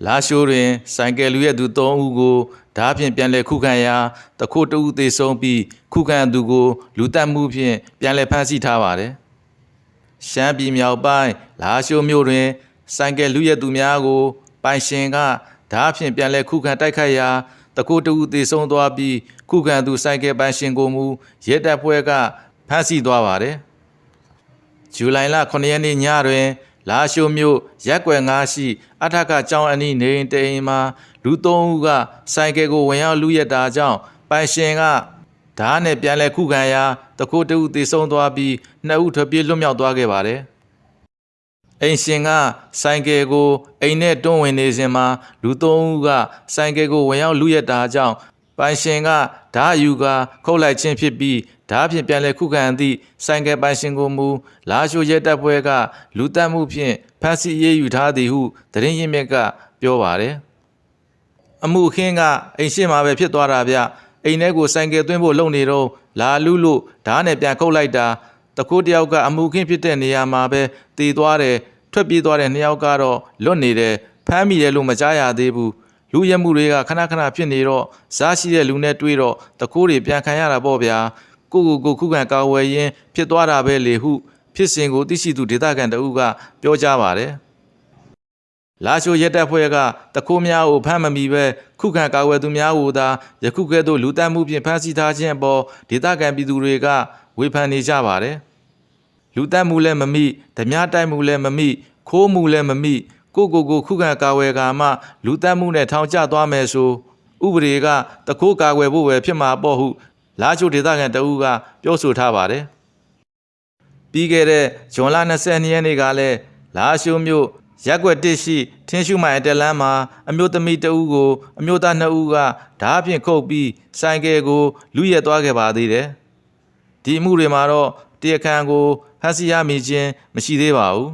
လာရှိုးတွင်ဆိုင်ကယ်လူရဲ့သူ3ဦးကိုဓားဖြင့်ပြန်လည်ခုခံရာတခိုးတဦးသေဆုံးပြီးခုခံသူကိုလူတက်မှုဖြင့်ပြန်လည်ဖမ်းဆီးထားပါတယ်။ရှမ်းပြည်မြောက်ပိုင်းလာရှိုးမြို့တွင်ဆိုင်ကယ်လူရဲ့သူများကိုပိုင်ရှင်ကဓားဖြင့်ပြန်လည်ခုခံတိုက်ခိုက်ရာတခိုးတဦးသေဆုံးသွားပြီးခုခံသူဆိုင်ကယ်ပိုင်ရှင်ကိုမူရဲတပ်ဖွဲ့ကဖမ်းဆီးသွားပါတယ်။ဇူလိုင်လ9ရက်နေ့ညတွင်လာရှိုးမြို့ရက်ွယ်9ရှိအထက်ကကျောင်းအနီးနေအိမ်တအိမ်မှာလူ3ဦးကဆိုင်ကယ်ကိုဝင်ရောက်လူရက်တာကြောင့်ပိုင်ရှင်ကဓားနဲ့ပြန်လည်ခုခံရာတခိုးတဦးသေဆုံးသွားပြီး2ဦးထွက်ပြေးလွတ်မြောက်သွားခဲ့ပါတယ်။အိမ်ရှင်ကဆိုင်ကယ်ကိုအိမ်နဲ့တွန်းဝင်နေစဉ်မှာလူ3ဦးကဆိုင်ကယ်ကိုဝင်ရောက်လူရက်တာကြောင့်ပိုင်ရှင်ကဓားယူကခုတ်လိုက်ခြင်းဖြစ်ပြီးဓားဖြင့်ပြန်လည်ခုခံသည့်ဆိုင်ကယ်ပိုင်ရှင်ကိုမူလာရှိုးရဲတပ်ဖွဲ့ကလူတက်မှုဖြင့်ဖမ်းဆီးရေးယူထားသည်ဟုသတင်းရင်းမြစ်ကပြောပါတယ်။အမှုအခင်းကအိမ်ရှိမှာပဲဖြစ်သွားတာဗျ။အိမ်ထဲကိုဆိုင်ကယ်သွင်းဖို့လုပ်နေတော့လာလူလို့ဓားနဲ့ပြန်ခုတ်လိုက်တာတခိုးတယောက်ကအမှုအခင်းဖြစ်တဲ့နေရာမှာပဲတည်သွားတယ်ထွက်ပြေးသွားတဲ့2ယောက်ကတော့လွတ်နေတယ်ဖမ်းမိတယ်လို့မကြားရသေးဘူး။လူရဲမှုတွေကခဏခဏဖြစ်နေတော့စားရှိတဲ့လူနဲ့တွေ့တော့တခိုးတွေပြန်ခံရတာပေါ့ဗျာကိုခုခံကာဝယ်ရင်းဖြစ်သွားတာပဲလေဟုဖြစ်စဉ်ကိုသိရှိသူဒေသခံတအုပ်ကပြောကြားပါတယ်လာရှိုးရဲတပ်ဖွဲ့ကတခိုးများကိုဖမ်းမမီပဲခုခံကာဝယ်သူများကိုသာယခုကဲ့သို့လူတက်မှုဖြင့်ဖမ်းဆီးထားခြင်းအပေါ်ဒေသခံပြည်သူတွေကဝေဖန်နေကြပါတယ်လူတက်မှုလည်းမမိဓမြတိုက်မှုလည်းမမိခိုးမှုလည်းမမိကိုခုခံကာဝယ်ကာမှလူတက်မှုနဲ့ထောင်ကျသွားမယ်ဆိုဥပဒေကတခိုးကာဝယ်ဖို့ပဲဖြစ်မှာပေါ့ဟုလာရှိုးဒေသခံတအုပ်ကပြောဆိုထားပါတယ်ပြီးခဲ့တဲ့ဇွန်လ22ရက်နေ့ကလည်းလာရှိုးမြို့ရက်ွက်1ရှိထင်းရှုမိုင်အတက်လမ်းမှာအမျိုးသမီးတဦးကိုအမျိုးသား2ဦးကဓားဖြင့်ခုတ်ပြီးဆိုင်ကယ်ကိုလူရဲသွားခဲ့ပါသေးတယ်ဒီအမှုတွေမှာတော့တရားခံကိုဖမ်းဆီးရမိခြင်းမရှိသေးပါဘူး